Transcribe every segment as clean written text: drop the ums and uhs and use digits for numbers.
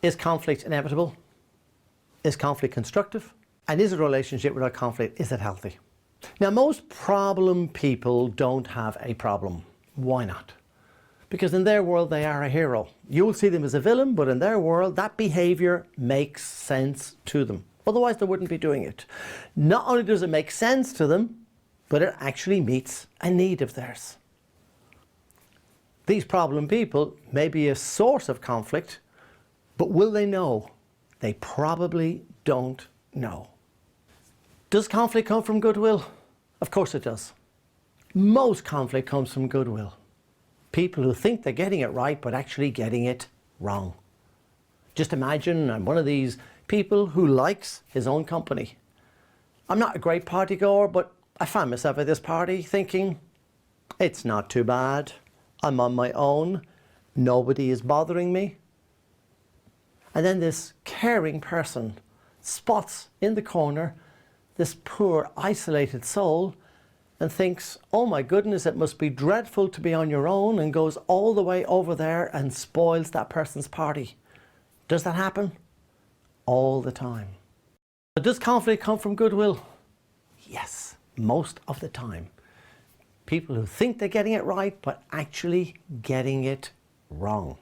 Is conflict inevitable? Is conflict constructive? And is a relationship without conflict, is it healthy? Now, most problem people don't have a problem. Why not? Because in their world, they are a hero. You'll see them as a villain, but in their world, that behavior makes sense to them. Otherwise, they wouldn't be doing it. Not only does it make sense to them, but it actually meets a need of theirs. These problem people may be a source of conflict, but will they know? They probably don't know. Does conflict come from goodwill? Of course it does. Most conflict comes from goodwill. People who think they're getting it right, but actually getting it wrong. Just imagine I'm one of these people who likes his own company. I'm not a great party goer, but I find myself at this party thinking, it's not too bad. I'm on my own. Nobody is bothering me. And then this caring person spots in the corner this poor isolated soul and thinks, oh my goodness, it must be dreadful to be on your own, and goes all the way over there and spoils that person's party. Does that happen? All the time. But does conflict come from goodwill? Yes, most of the time. People who think they're getting it right, but actually getting it wrong.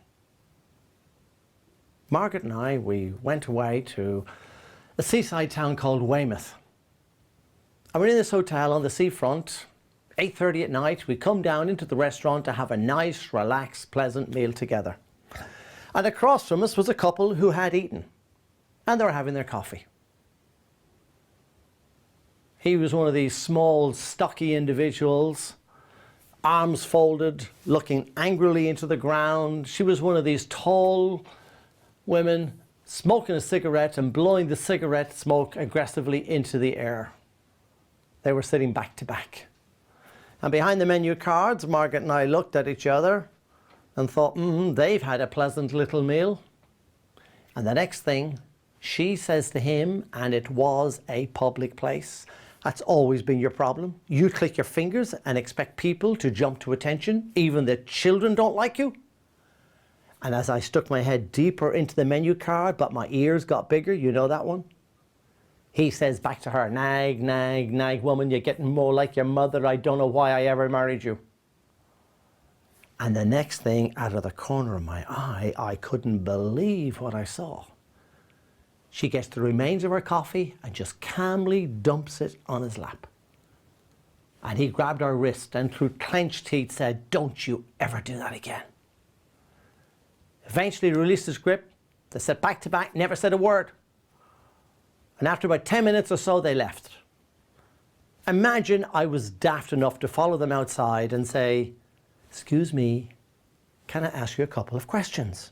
Margaret and I, we went away to a seaside town called Weymouth. And we're in this hotel on the seafront, 8:30 at night. We come down into the restaurant to have a nice, relaxed, pleasant meal together. And across from us was a couple who had eaten, and they were having their coffee. He was one of these small, stocky individuals, arms folded, looking angrily into the ground. She was one of these tall women, smoking a cigarette and blowing the cigarette smoke aggressively into the air. They were sitting back to back. And behind the menu cards, Margaret and I looked at each other and thought, they've had a pleasant little meal. And the next thing, she says to him, and it was a public place, that's always been your problem. You click your fingers and expect people to jump to attention, even the children don't like you. And as I stuck my head deeper into the menu card, but my ears got bigger, you know that one? He says back to her, nag, nag, nag, woman, you're getting more like your mother. I don't know why I ever married you. And the next thing, out of the corner of my eye, I couldn't believe what I saw. She gets the remains of her coffee and just calmly dumps it on his lap. And he grabbed her wrist and through clenched teeth said, don't you ever do that again. Eventually he released his grip. They sat back to back, never said a word. And after about 10 minutes or so, they left. Imagine I was daft enough to follow them outside and say, excuse me, can I ask you a couple of questions?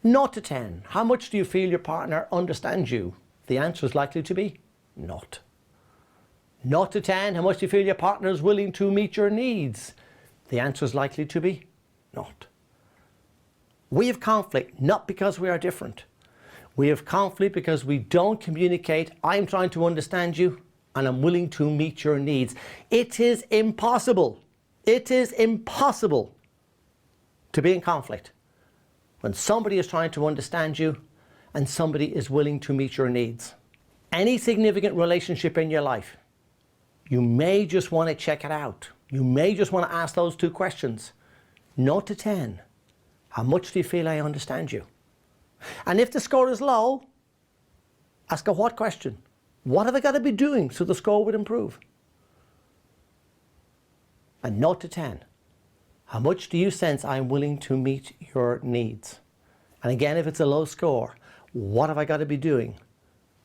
0 to 10, how much do you feel your partner understands you? The answer is likely to be not. 0 to 10, how much do you feel your partner is willing to meet your needs? The answer is likely to be not. We have conflict not because we are different. We have conflict because we don't communicate, I'm trying to understand you and I'm willing to meet your needs. It is impossible. It is impossible to be in conflict when somebody is trying to understand you and somebody is willing to meet your needs. Any significant relationship in your life, you may just want to check it out. You may just want to ask those 2 questions. 0 to 10, how much do you feel I understand you? And if the score is low, ask a what question? What have I got to be doing so the score would improve? And 0 to 10, how much do you sense I'm willing to meet your needs? And again, if it's a low score, what have I got to be doing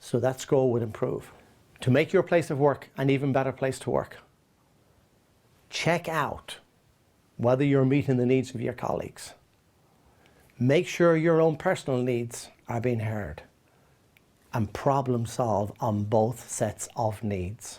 so that score would improve? To make your place of work an even better place to work, check out whether you're meeting the needs of your colleagues. Make sure your own personal needs are being heard, and problem solve on both sets of needs.